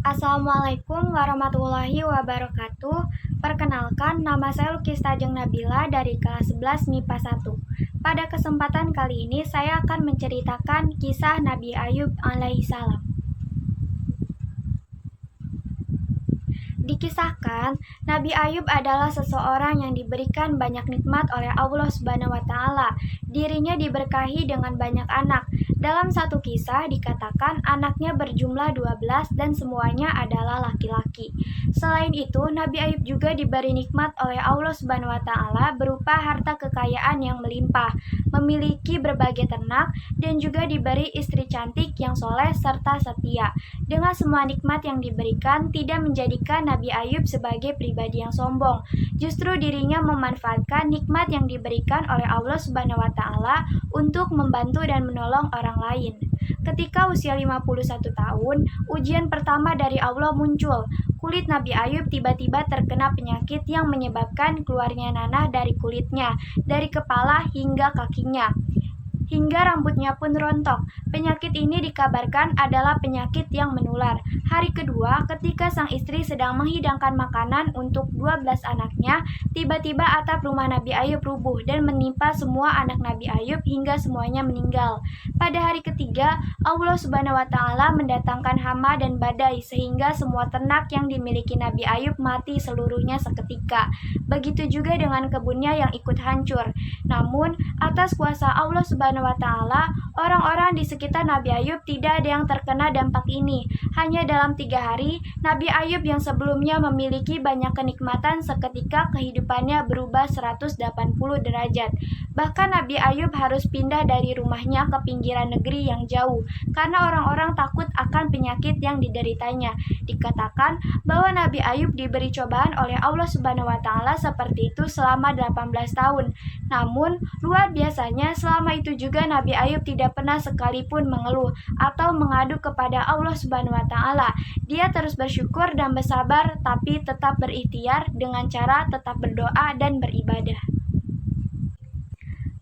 Assalamualaikum warahmatullahi wabarakatuh. Perkenalkan, nama saya Lukistajeng Nabila dari kelas 11 MIPA 1. Pada kesempatan kali ini saya akan menceritakan kisah Nabi Ayub alaihissalam. Dikisahkan, Nabi Ayub adalah seseorang yang diberikan banyak nikmat oleh Allah Subhanahu wa Ta'ala. Dirinya diberkahi dengan banyak anak. Dalam satu kisah dikatakan anaknya berjumlah 12 dan semuanya adalah laki-laki. Selain itu, Nabi Ayub juga diberi nikmat oleh Allah Subhanahu wa Ta'ala berupa harta kekayaan yang melimpah, memiliki berbagai ternak, dan juga diberi istri cantik yang soleh serta setia. Dengan semua nikmat yang diberikan, tidak menjadikan Nabi Ayub sebagai pribadi yang sombong. Justru dirinya memanfaatkan nikmat yang diberikan oleh Allah Subhanahu wa Ta'ala untuk membantu dan menolong orang lain. Ketika usia 51 tahun, ujian pertama dari Allah muncul. Kulit Nabi Ayub tiba-tiba terkena penyakit yang menyebabkan keluarnya nanah dari kulitnya, dari kepala hingga kakinya, hingga rambutnya pun rontok. Penyakit ini dikabarkan adalah penyakit yang menular. Hari kedua, ketika sang istri sedang menghidangkan makanan untuk 12 anaknya, tiba-tiba atap rumah Nabi Ayub rubuh dan menimpa semua anak Nabi Ayub hingga semuanya meninggal. Pada hari ketiga, Allah Subhanahu wa Ta'ala mendatangkan hama dan badai sehingga semua ternak yang dimiliki Nabi Ayub mati seluruhnya seketika. Begitu juga dengan kebunnya yang ikut hancur. Namun, atas kuasa Allah Subhanahu wa Ta'ala, orang-orang di sekitar Nabi Ayub tidak ada yang terkena dampak ini. Hanya dalam 3 hari, Nabi Ayub yang sebelumnya memiliki banyak kenikmatan seketika kehidupannya berubah 180 derajat. Bahkan Nabi Ayub harus pindah dari rumahnya ke pinggiran negeri yang jauh karena orang-orang takut akan penyakit yang dideritanya. Dikatakan bahwa Nabi Ayub diberi cobaan oleh Allah Subhanahu wa Ta'ala seperti itu selama 18 tahun. Namun, luar biasanya selama itu juga Nabi Ayub tidak pernah sekalipun mengeluh atau mengadu kepada Allah Subhanahu wa Ta'ala. Dia terus bersyukur dan bersabar, tapi tetap berikhtiar dengan cara tetap berdoa dan beribadah.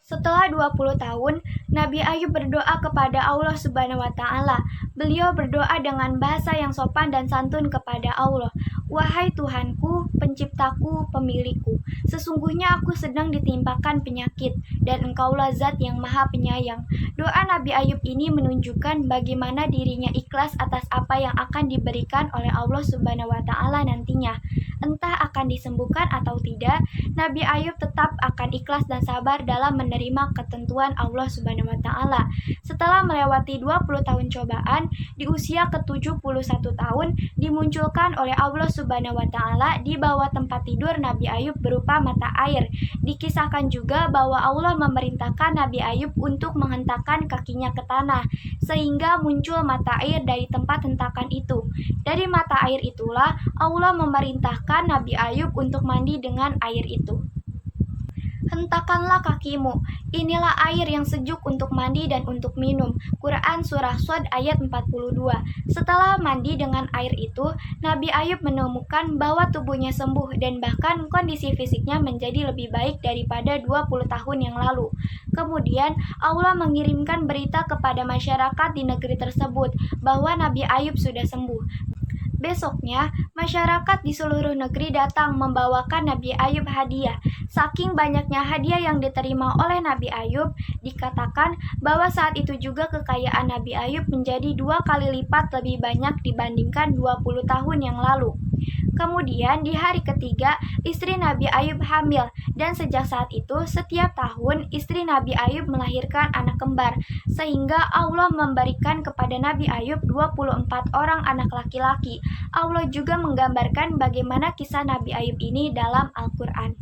Setelah 20 tahun, Nabi Ayub berdoa kepada Allah Subhanahu wa Ta'ala. Beliau berdoa dengan bahasa yang sopan dan santun kepada Allah. Wahai Tuhanku, penciptaku, pemilikku, sesungguhnya aku sedang ditimpakan penyakit, dan Engkaulah Zat yang Maha Penyayang. Doa Nabi Ayub ini menunjukkan bagaimana dirinya ikhlas atas apa yang akan diberikan oleh Allah Subhanahu wa Ta'ala nantinya. Entah akan disembuhkan atau tidak, Nabi Ayub tetap akan ikhlas dan sabar dalam menerima ketentuan Allah Subhanahu wa Ta'ala. Setelah melewati 20 tahun cobaan, di usia ke-71 tahun dimunculkan oleh Allah Subhanahu wa Ta'ala di bawah tempat tidur Nabi Ayub berupa mata air. Dikisahkan juga bahwa Allah memerintahkan Nabi Ayub untuk menghentakkan kakinya ke tanah, sehingga muncul mata air dari tempat hentakan itu. Dari mata air itulah Allah memerintahkan Nabi Ayub untuk mandi dengan air itu. Hentakanlah kakimu, inilah air yang sejuk untuk mandi dan untuk minum. Quran Surah Shad ayat 42. Setelah mandi dengan air itu, Nabi Ayub menemukan bahwa tubuhnya sembuh dan bahkan kondisi fisiknya menjadi lebih baik daripada 20 tahun yang lalu. Kemudian Allah mengirimkan berita kepada masyarakat di negeri tersebut bahwa Nabi Ayub sudah sembuh. Besoknya, masyarakat di seluruh negeri datang membawakan Nabi Ayub hadiah. Saking banyaknya hadiah yang diterima oleh Nabi Ayub, dikatakan bahwa saat itu juga kekayaan Nabi Ayub menjadi 2 kali lipat lebih banyak dibandingkan 20 tahun yang lalu. Kemudian di hari ketiga, istri Nabi Ayub hamil, dan sejak saat itu setiap tahun istri Nabi Ayub melahirkan anak kembar, sehingga Allah memberikan kepada Nabi Ayub 24 orang anak laki-laki. Allah juga menggambarkan bagaimana kisah Nabi Ayub ini dalam Al-Quran.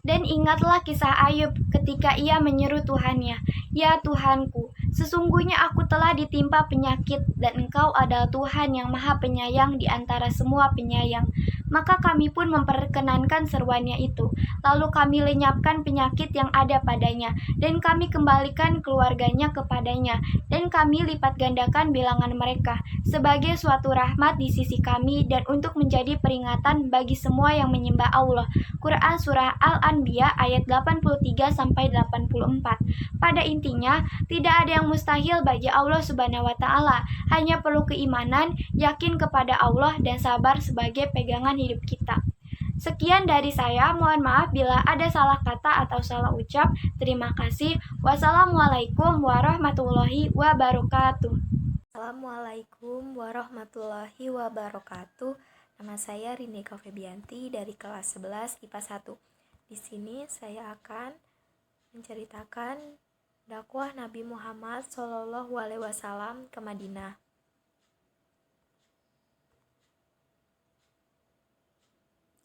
Dan ingatlah kisah Ayub ketika ia menyeru Tuhannya, "Ya Tuhanku, sesungguhnya aku telah ditimpa penyakit dan Engkau adalah Tuhan yang Maha Penyayang di antara semua penyayang. Maka kami pun memperkenankan seruannya itu. Lalu kami lenyapkan penyakit yang ada padanya, dan kami kembalikan keluarganya kepadanya, dan kami lipat gandakan bilangan mereka, sebagai suatu rahmat di sisi kami dan untuk menjadi peringatan bagi semua yang menyembah Allah. Quran Surah Al-Anbiya ayat 83-84. Pada intinya, tidak ada yang mustahil bagi Allah Subhanahu wa Ta'ala, hanya perlu keimanan, yakin kepada Allah, dan sabar sebagai pegangan hidup kita. Sekian dari saya, mohon maaf bila ada salah kata atau salah ucap. Terima kasih. Wassalamualaikum warahmatullahi wabarakatuh. Assalamualaikum warahmatullahi wabarakatuh. Nama saya Rindika Febianti dari kelas 11 IPA 1. Di sini saya akan menceritakan dakwah Nabi Muhammad SAW ke Madinah.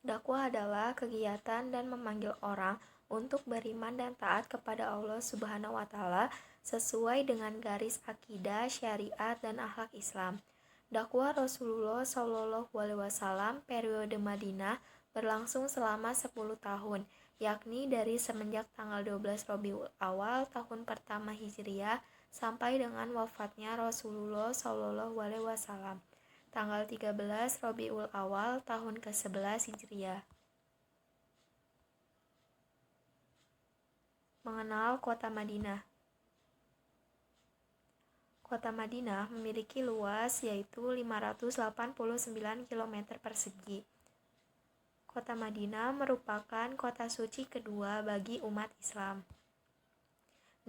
Dakwah adalah kegiatan dan memanggil orang untuk beriman dan taat kepada Allah Subhanahu wa Ta'ala sesuai dengan garis akidah, syariat, dan akhlak Islam. Dakwah Rasulullah SAW periode Madinah berlangsung selama 10 tahun, yakni dari semenjak tanggal 12 Rabiul Awal tahun pertama Hijriah sampai dengan wafatnya Rasulullah SAW tanggal 13 Rabiul Awal tahun ke-11 Hijriah. Mengenal kota Madinah. Kota Madinah memiliki luas yaitu 589 km persegi. Kota Madinah merupakan kota suci kedua bagi umat Islam.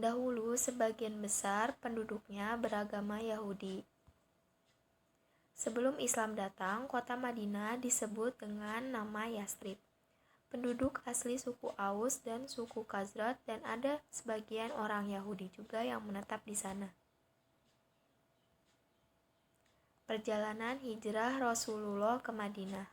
Dahulu sebagian besar penduduknya beragama Yahudi. Sebelum Islam datang, kota Madinah disebut dengan nama Yastrib. Penduduk asli suku Aus dan suku Khazraj dan ada sebagian orang Yahudi juga yang menetap di sana. Perjalanan hijrah Rasulullah ke Madinah.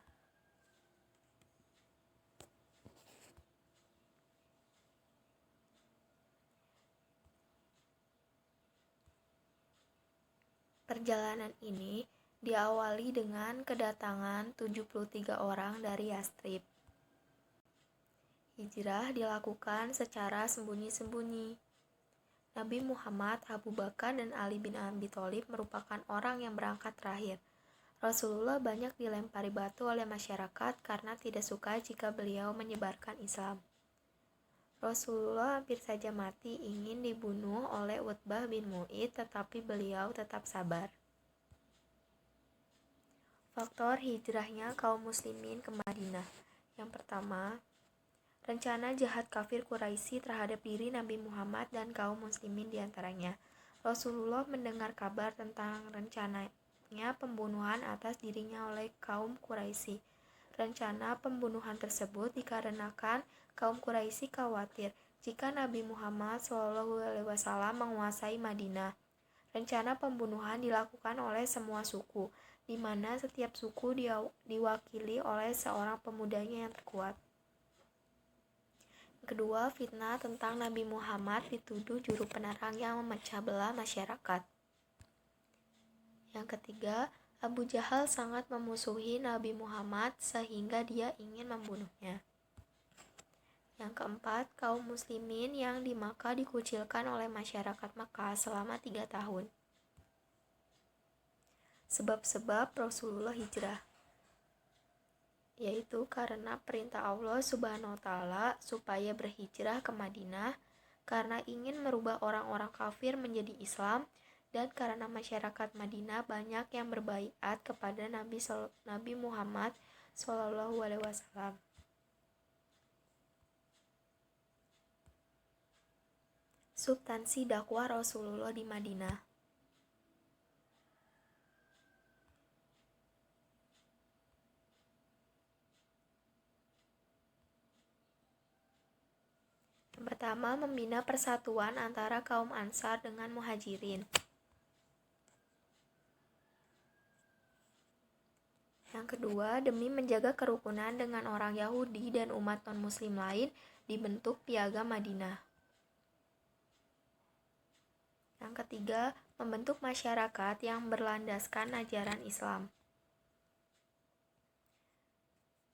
Perjalanan ini diawali dengan kedatangan 73 orang dari Yastrib. Hijrah dilakukan secara sembunyi-sembunyi. Nabi Muhammad, Abu Bakar, dan Ali bin Abi Thalib merupakan orang yang berangkat terakhir. Rasulullah banyak dilempari batu oleh masyarakat karena tidak suka jika beliau menyebarkan Islam. Rasulullah hampir saja mati ingin dibunuh oleh Utbah bin Mu'id, tetapi beliau tetap sabar. Faktor hijrahnya kaum muslimin ke Madinah. Yang pertama, rencana jahat kafir Quraisy terhadap diri Nabi Muhammad dan kaum muslimin diantaranya. Rasulullah mendengar kabar tentang rencananya pembunuhan atas dirinya oleh kaum Quraisy. Rencana pembunuhan tersebut dikarenakan kaum Quraisy khawatir jika Nabi Muhammad SAW menguasai Madinah. Rencana pembunuhan dilakukan oleh semua suku, di mana setiap suku diwakili oleh seorang pemudanya yang terkuat. Kedua, fitnah tentang Nabi Muhammad dituduh juru penerang yang memecah belah masyarakat. Yang ketiga, Abu Jahal sangat memusuhi Nabi Muhammad sehingga dia ingin membunuhnya. Yang keempat, kaum muslimin yang di Makkah dikucilkan oleh masyarakat Makkah selama 3 tahun. Sebab-sebab Rasulullah hijrah, yaitu karena perintah Allah Subhanahu wa Ta'ala supaya berhijrah ke Madinah, karena ingin merubah orang-orang kafir menjadi Islam, dan karena masyarakat Madinah banyak yang berbaiat kepada Nabi Muhammad SAW. Substansi dakwah Rasulullah di Madinah. Yang pertama, membina persatuan antara kaum Ansar dengan Muhajirin. Yang kedua, demi menjaga kerukunan dengan orang Yahudi dan umat non-muslim lain, dibentuk Piagam Madinah. Yang ketiga, membentuk masyarakat yang berlandaskan ajaran Islam.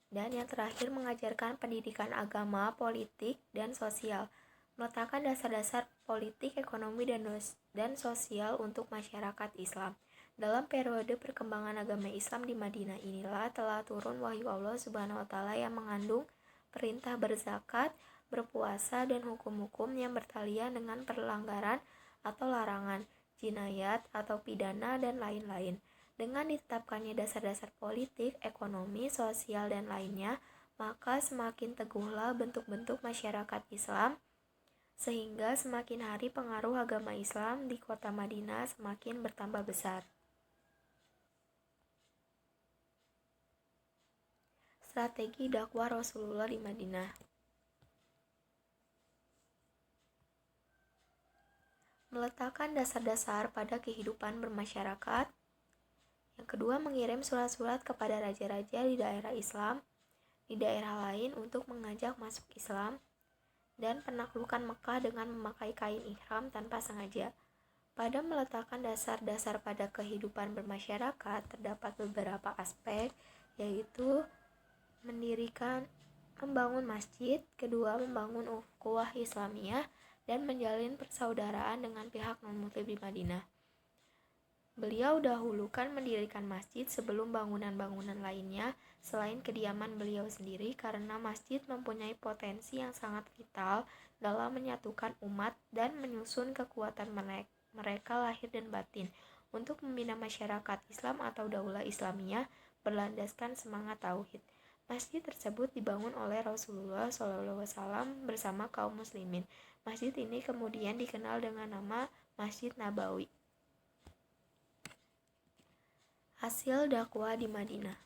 Dan yang terakhir, mengajarkan pendidikan agama, politik, dan sosial, meletakkan dasar-dasar politik, ekonomi, dan sosial untuk masyarakat Islam. Dalam periode perkembangan agama Islam di Madinah inilah telah turun wahyu Allah Subhanahu wa Ta'ala yang mengandung perintah berzakat, berpuasa, dan hukum-hukum yang bertalian dengan pelanggaran atau larangan, jinayat atau pidana, dan lain-lain. Dengan ditetapkannya dasar-dasar politik, ekonomi, sosial, dan lainnya, maka semakin teguhlah bentuk-bentuk masyarakat Islam, sehingga semakin hari pengaruh agama Islam di kota Madinah semakin bertambah besar. Strategi dakwah Rasulullah di Madinah. Meletakkan dasar-dasar pada kehidupan bermasyarakat. Yang kedua, mengirim surat-surat kepada raja-raja di daerah Islam, di daerah lain untuk mengajak masuk Islam, dan penaklukan Mekah dengan memakai kain ihram tanpa sengaja. Pada meletakkan dasar-dasar pada kehidupan bermasyarakat, terdapat beberapa aspek, yaitu membangun masjid, kedua membangun ukhuwah Islamiyah, dan menjalin persaudaraan dengan pihak non-muslim di Madinah. Beliau dahulukan mendirikan masjid sebelum bangunan-bangunan lainnya selain kediaman beliau sendiri karena masjid mempunyai potensi yang sangat vital dalam menyatukan umat dan menyusun kekuatan mereka lahir dan batin untuk membina masyarakat Islam atau daulah Islamiyah berlandaskan semangat tauhid. Masjid tersebut dibangun oleh Rasulullah SAW bersama kaum muslimin. Masjid ini kemudian dikenal dengan nama Masjid Nabawi. Hasil dakwah di Madinah.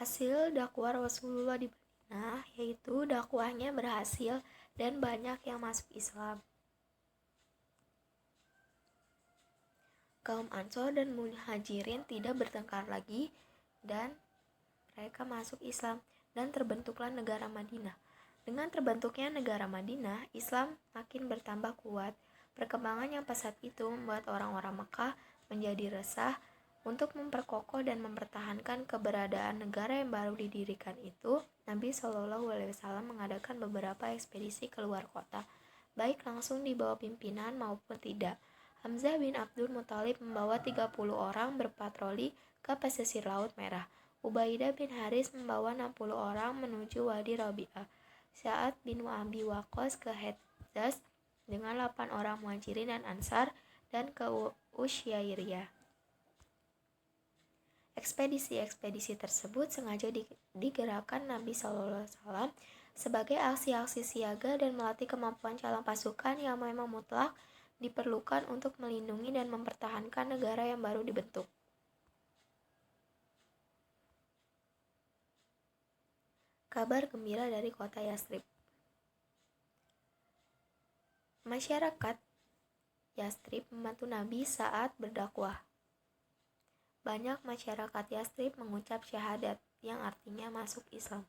Hasil dakwah Rasulullah di Madinah yaitu dakwahnya berhasil dan banyak yang masuk Islam. Kaum Ansor dan Muhajirin tidak bertengkar lagi dan mereka masuk Islam dan terbentuklah negara Madinah. Dengan terbentuknya negara Madinah, Islam makin bertambah kuat. Perkembangan yang pesat itu membuat orang-orang Mekah menjadi resah. Untuk memperkokoh dan mempertahankan keberadaan negara yang baru didirikan itu, Nabi SAW mengadakan beberapa ekspedisi keluar kota, baik langsung di bawah pimpinan maupun tidak. Hamzah bin Abdul Muthalib membawa 30 orang berpatroli ke pesisir Laut Merah. Ubaidah bin Haris membawa 60 orang menuju Wadi Rabi'ah. Sa'ad bin Abi Waqqas ke Hejaz dengan 8 orang Muhajirin dan Ansar dan ke Usyairiyah. Ekspedisi-ekspedisi tersebut sengaja digerakkan Nabi SAW sebagai aksi-aksi siaga dan melatih kemampuan calon pasukan yang memang mutlak diperlukan untuk melindungi dan mempertahankan negara yang baru dibentuk. Kabar gembira dari kota Yastrib. Masyarakat Yastrib membantu Nabi saat berdakwah. Banyak masyarakat Yastrib mengucap syahadat, yang artinya masuk Islam.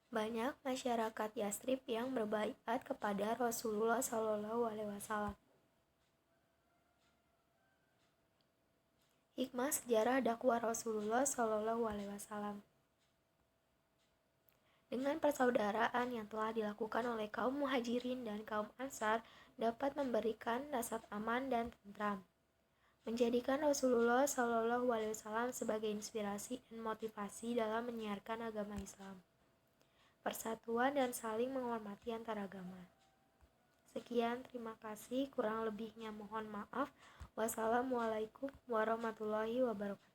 Banyak masyarakat Yastrib yang berbaiat kepada Rasulullah SAW. Hikmah sejarah dakwah Rasulullah SAW. Dengan persaudaraan yang telah dilakukan oleh kaum Muhajirin dan kaum Ansar dapat memberikan rasa aman dan tentram, menjadikan Rasulullah SAW sebagai inspirasi dan motivasi dalam menyiarkan agama Islam, persatuan dan saling menghormati antar agama. Sekian, terima kasih. Kurang lebihnya mohon maaf. Wassalamualaikum warahmatullahi wabarakatuh.